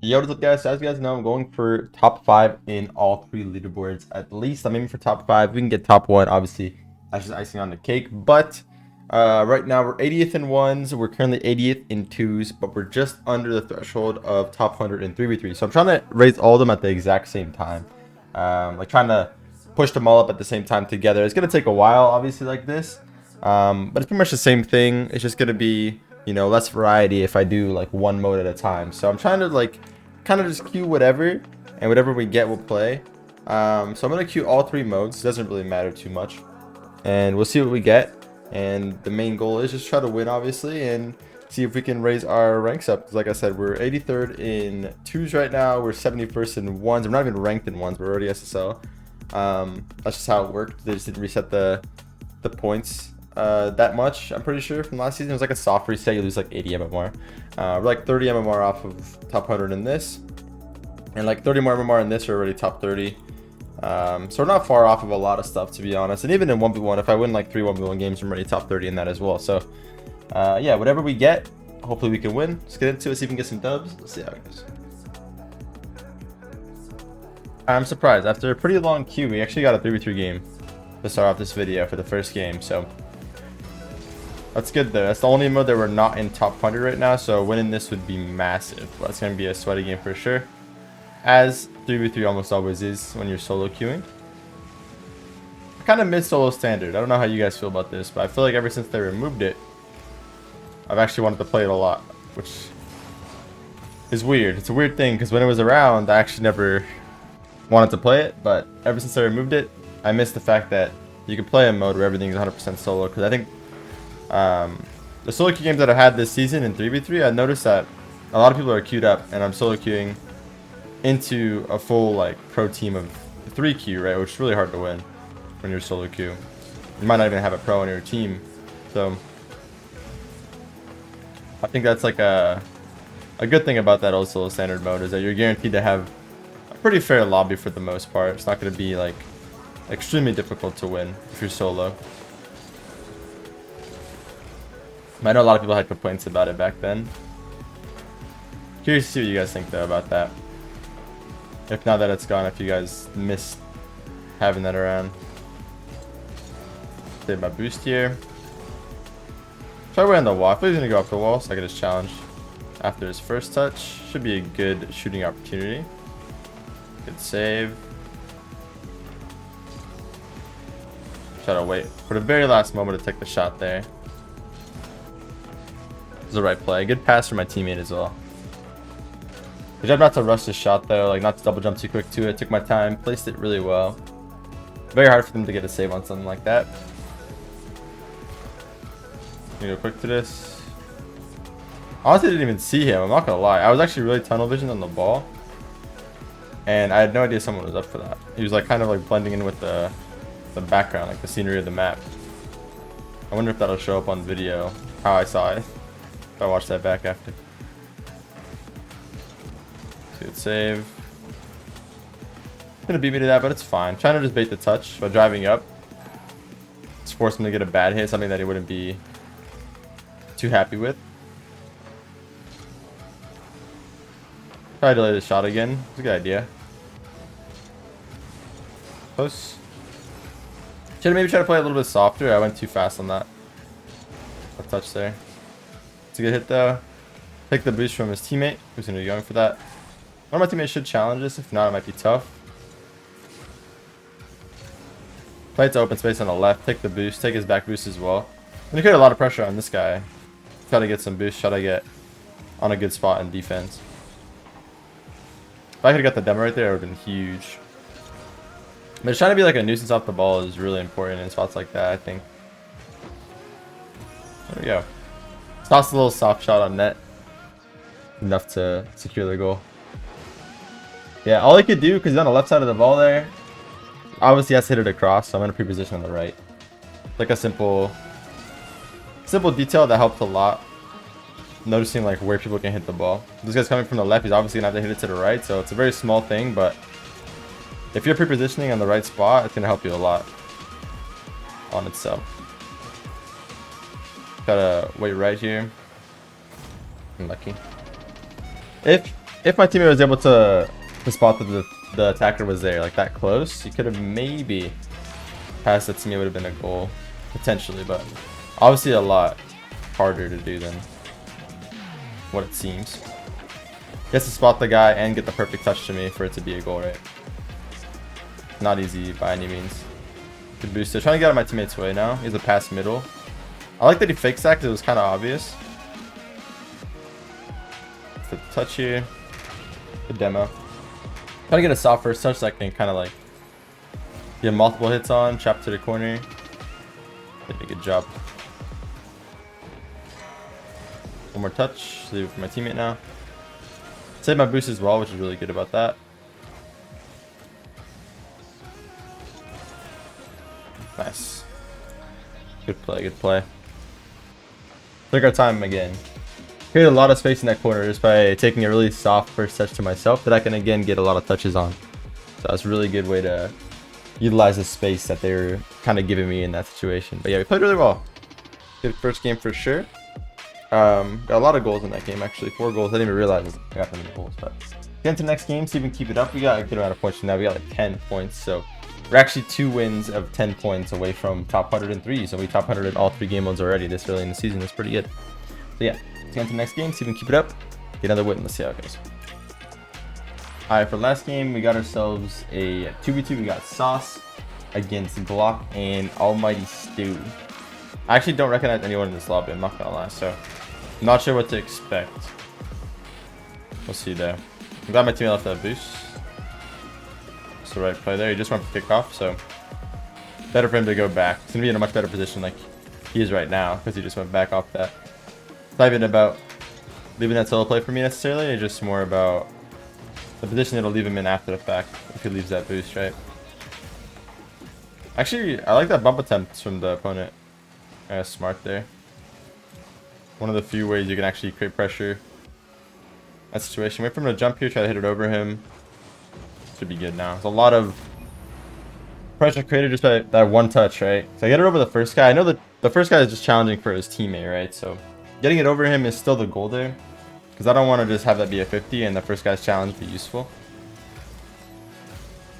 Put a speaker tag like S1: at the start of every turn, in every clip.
S1: Yo, what's up, guys? So as you guys know, I'm going for top 5 in all 3 leaderboards at least. I'm aiming for top 5. We can get top 1, obviously. That's just icing on the cake. But right now, we're 80th in 1s. We're currently 80th in 2s. But we're just under the threshold of top 100 in 3v3. So I'm trying to raise all of them at the exact same time. Like trying to push them all up at the same time together. It's going to take a while, obviously, like this. But it's pretty much the same thing. It's just going to be, you know, less variety if I do like one mode at a time. So I'm trying to like kind of just queue whatever, and whatever we get we'll play. So I'm gonna queue all 3 modes. It doesn't really matter too much, and we'll see what we get. And the main goal is just try to win, obviously, and see if we can raise our ranks up. 'Cause like I said, we're 83rd in 2s right now. We're 71st in 1s. We're not even ranked in 1s. We're already SSL. That's just how it worked. They just didn't reset the points that much. I'm pretty sure from last season it was like a soft reset. You lose like 80 MMR. We're like 30 MMR off of top 100 in this, and like 30 more MMR in this. We're already top 30. So we're not far off of a lot of stuff, to be honest. And even in 1v1, if I win like 3 1v1 games, I'm already top 30 in that as well. So yeah, whatever we get, hopefully we can win. Let's get into it, see if we can get some dubs. Let's see how it goes. I'm surprised. After a pretty long queue, we actually got a 3v3 game to start off this video for the first game. So that's good though. That's the only mode that we're not in top 100 right now, so winning this would be massive. But it's going to be a sweaty game for sure, as 3v3 almost always is when you're solo queuing. I kind of miss solo standard. I don't know how you guys feel about this, but I feel like ever since they removed it, I've actually wanted to play it a lot, which is weird. It's a weird thing, because when it was around, I actually never wanted to play it, but ever since they removed it, I miss the fact that you can play a mode where everything's 100% solo, because I think the solo queue games that I've had this season in 3v3, I noticed that a lot of people are queued up, and I'm solo queuing into a full like pro team of 3 queue, right? Which is really hard to win when you're solo queue. You might not even have a pro on your team, so I think that's like a good thing about that old solo standard mode, is that you're guaranteed to have a pretty fair lobby for the most part. It's not going to be like extremely difficult to win if you're solo. I know a lot of people had complaints about it back then. Curious to see what you guys think though about that. If now that it's gone, if you guys missed having that around. Save my boost here. Try way on the wall. I thought he was gonna go off the wall, so I get his challenge after his first touch. Should be a good shooting opportunity. Good save. Try to wait for the very last moment to take the shot there. It was the right play. Good pass for my teammate as well. Good job not to rush the shot though, like not to double jump too quick to it. Took my time, placed it really well. Very hard for them to get a save on something like that. Go quick to this. Honestly, I didn't even see him. I'm not gonna lie. I was actually really tunnel vision on the ball, and I had no idea someone was up for that. He was like kind of like blending in with the background, like the scenery of the map. I wonder if that'll show up on video how I saw it. If I watch that back after. Good save. Gonna beat me to that, but it's fine. Trying to just bait the touch by driving up. Just force him to get a bad hit, something that he wouldn't be too happy with. Try to delay the shot again. It's a good idea. Close. Should have maybe tried to play a little bit softer. I went too fast on that. A touch there. It's a good hit though. Take the boost from his teammate, who's gonna be going for that. One of my teammates should challenge this. If not, it might be tough. Play it to open space on the left. Take the boost. Take his back boost as well. And you create a lot of pressure on this guy. Try to get some boost. Try to get on a good spot in defense. If I could have got the demo right there, it would have been huge. But just trying to be like a nuisance off the ball is really important in spots like that, I think. There we go. Toss a little soft shot on net. Enough to secure the goal. Yeah, all he could do, because he's on the left side of the ball there, obviously he has to hit it across, so I'm going to pre-position on the right. Like a simple detail that helped a lot. Noticing like where people can hit the ball. This guy's coming from the left, he's obviously going to have to hit it to the right, so it's a very small thing, but if you're pre-positioning on the right spot, it's going to help you a lot on itself. Gotta wait right here. Unlucky. If if my teammate was able to spot that the attacker was there, like that close, he could have maybe passed it to me. It would have been a goal, potentially, but obviously a lot harder to do than what it seems. Gets to spot the guy and get the perfect touch to me for it to be a goal, right? Not easy by any means. Good boost. Trying to get out of my teammate's way now. He's a pass middle. I like that he fakes that because it was kind of obvious. For the touch here. Good demo. Trying to get a soft first touch that can kind of like get multiple hits on. Chop to the corner. Did a good job. One more touch. Leave it for my teammate now. Save my boost as well, which is really good about that. Nice. Good play, good play. Took our time again. Created a lot of space in that corner just by taking a really soft first touch to myself that I can again get a lot of touches on. So that's a really good way to utilize the space that they were kind of giving me in that situation. But yeah, we played really well. Good first game for sure. Got a lot of goals in that game actually. 4 goals. I didn't even realize I got that many goals. But get into the next game, see if we can keep it up. We got a good amount of points now. We got like 10 points. So we're actually 2 wins of 10 points away from top 103. So we top 100 in all 3 game modes already this early in the season. That's pretty good. So yeah, let's get into the next game, see if we can keep it up. Get another win. Let's see how it goes. Alright, for last game, we got ourselves a 2v2. We got Sauce against Glock and Almighty Stew. I actually don't recognize anyone in this lobby, I'm not gonna lie, so I'm not sure what to expect. We'll see there. I'm glad my teammate left that boost. That's the right play there. He just went for kickoff, so better for him to go back. He's gonna be in a much better position like he is right now because he just went back off that. It's not even about leaving that solo play for me necessarily, it's just more about the position it'll leave him in after the fact if he leaves that boost, right? Actually, I like that bump attempt from the opponent. Smart there. One of the few ways you can actually create pressure. That situation. Wait for him to jump here, try to hit it over him. Should be good now. There's a lot of pressure created just by that one touch, right? So I get it over the first guy. I know that the first guy is just challenging for his teammate, right? So getting it over him is still the goal there. Because I don't want to just have that be a 50 and the first guy's challenge be useful.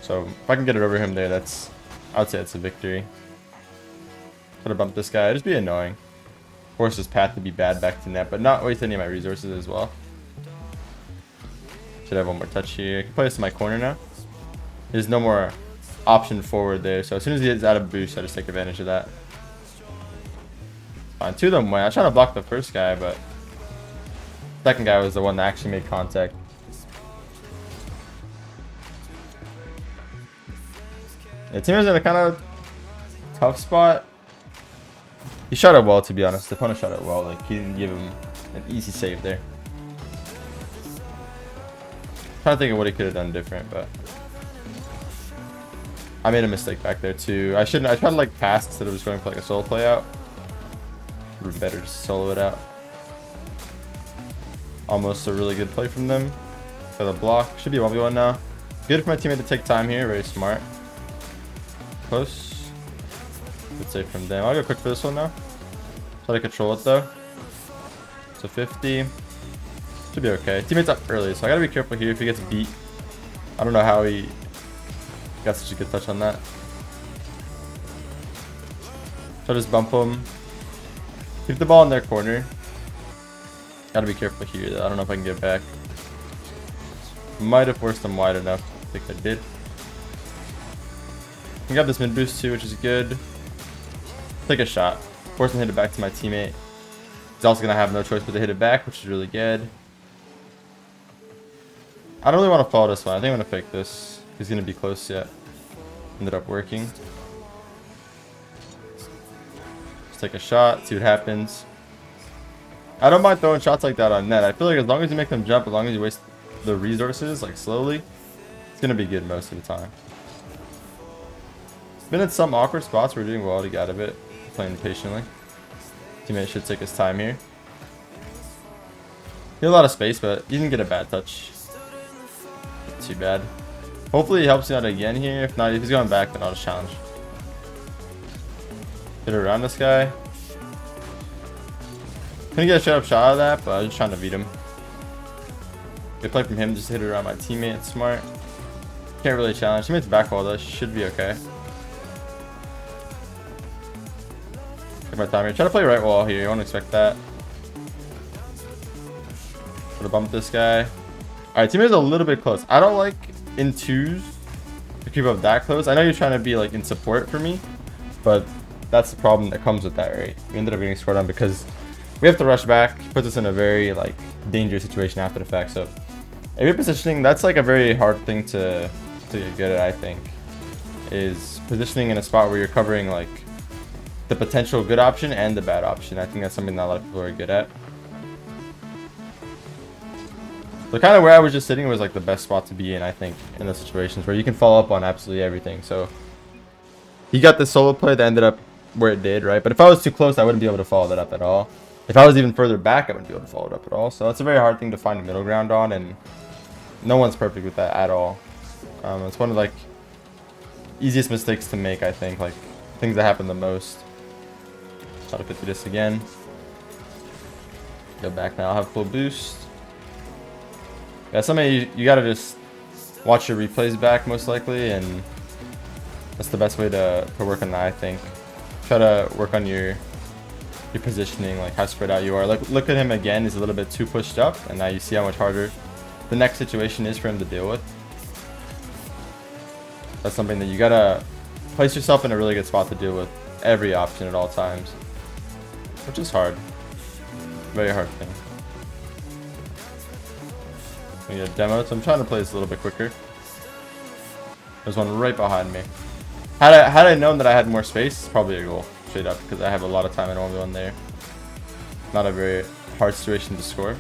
S1: So if I can get it over him there, I would say it's a victory. Try to bump this guy, just be annoying. Force his path to be bad back to net, but not waste any of my resources as well. Should have one more touch here. I can play this in my corner now. There's no more option forward there, so as soon as he gets out of boost, I just take advantage of that. Fine, 2 of them went. I was trying to block the first guy, but the second guy was the one that actually made contact. Yeah, team is in a kind of tough spot. He shot it well, to be honest. The opponent shot it well. Like, he didn't give him an easy save there. Trying to think of what he could have done different, but I made a mistake back there too. I tried to like pass instead of just going for like a solo play out. It would be better to solo it out. Almost a really good play from them. For the block. Should be 1v1 now. Good for my teammate to take time here. Very smart. Close. Good save from them. I'll go quick for this one now. Try to control it though. So 50. Should be okay. Teammate's up early, so I gotta be careful here if he gets beat. I don't know how he got such a good touch on that. So just bump him. Keep the ball in their corner. Gotta be careful here though. I don't know if I can get back. Might have forced them wide enough. I think I did. I got this mid boost too, which is good. Take a shot. Force him to hit it back to my teammate. He's also gonna have no choice but to hit it back, which is really good. I don't really want to follow this one. I think I'm gonna fake this. He's gonna be close yet. Ended up working. Just take a shot, see what happens. I don't mind throwing shots like that on net. I feel like as long as you make them jump, as long as you waste the resources like slowly, it's gonna be good most of the time. Been in some awkward spots. We're doing well to get out of it. Playing patiently. Teammate should take his time here. He had a lot of space, but he didn't get a bad touch. Not too bad. Hopefully he helps me out again here. If not, if he's going back, then I'll just challenge. Hit around this guy. Couldn't get a straight up shot out of that, but I was just trying to beat him. Good play from him, just hit it around my teammate. Smart. Can't really challenge. Teammate's back wall though, should be okay. Take my time here. Try to play right wall here, you won't expect that. Gonna bump this guy. Alright, teammate's a little bit close. I don't like in twos to keep up that close. I know you're trying to be like in support for me, but that's the problem that comes with that, right? We ended up getting scored on because we have to rush back. Puts us in a very like dangerous situation after the fact. So if you're positioning, that's like a very hard thing to get good at, I think. Is positioning in a spot where you're covering like the potential good option and the bad option. I think that's something that a lot of people are good at. So kind of where I was just sitting was like the best spot to be in, I think, in those situations where you can follow up on absolutely everything. So he got the solo play that ended up where it did, right? But if I was too close, I wouldn't be able to follow that up at all. If I was even further back, I wouldn't be able to follow it up at all. So that's a very hard thing to find a middle ground on, and no one's perfect with that at all. It's one of like easiest mistakes to make, I think, like things that happen the most. Try to 50 this again. Go back now, I'll have full boost. Yeah, somebody you gotta just watch your replays back most likely, and that's the best way to work on that, I think. Try to work on your positioning, like how spread out you are. Look at him again, he's a little bit too pushed up, and now you see how much harder the next situation is for him to deal with. That's something that you gotta place yourself in a really good spot to deal with every option at all times, which is hard. Very hard thing. We get a demo, so I'm trying to play this a little bit quicker. There's one right behind me. Had I known that I had more space, it's probably a goal, straight up, because I have a lot of time in 1v1 there. Not a very hard situation to score.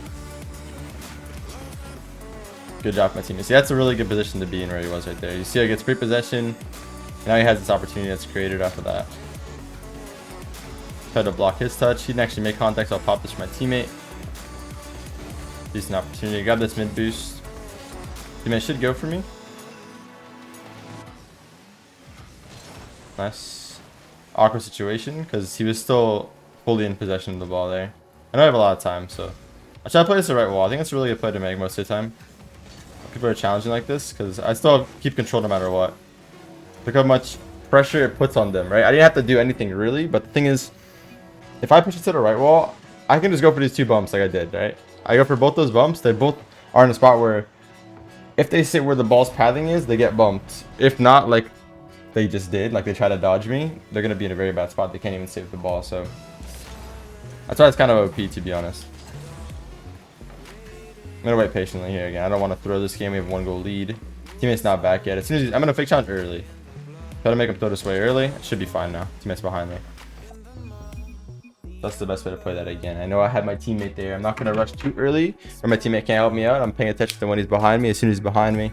S1: Good job, my team. See, that's a really good position to be in where he was right there. You see how he gets free possession, and now he has this opportunity that's created after that. Try to block his touch. He didn't actually make contact, so I'll pop this for my teammate. Decent opportunity. Grab this mid boost. Teammate should go for me. Nice. Awkward situation because he was still fully in possession of the ball there. I know I have a lot of time, so I try to play this the right wall. I think it's a really good play to make most of the time. People are challenging like this because I still keep control no matter what. Look how much pressure it puts on them, right? I didn't have to do anything really, but the thing is, if I push it to the right wall, I can just go for these two bumps like I did, right? I go for both those bumps. They both are in a spot where if they sit where the ball's pathing is, they get bumped. If not, like they just did, like they try to dodge me, they're going to be in a very bad spot. They can't even save the ball, so that's why it's kind of OP, to be honest. I'm going to wait patiently here again. I don't want to throw this game. We have 1-goal lead. Teammate's not back yet. As soon as I'm going to fake challenge early. Try to make him throw this way early. It should be fine now. Teammate's behind me. That's the best way to play that again. I know I had my teammate there. I'm not going to rush too early or my teammate can't help me out. I'm paying attention to when he's behind me. As soon as he's behind me,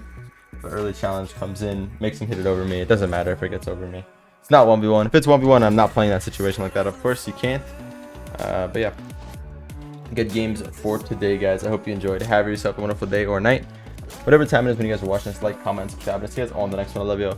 S1: the early challenge comes in, makes him hit it over me. It doesn't matter if it gets over me. It's not 1v1. If it's 1v1, I'm not playing that situation like that. Of course, you can't. But yeah. Good games for today, guys. I hope you enjoyed. Have yourself a wonderful day or night. Whatever time it is when you guys are watching this, like, comment, subscribe. I'll see you guys all in the next one. I love you all.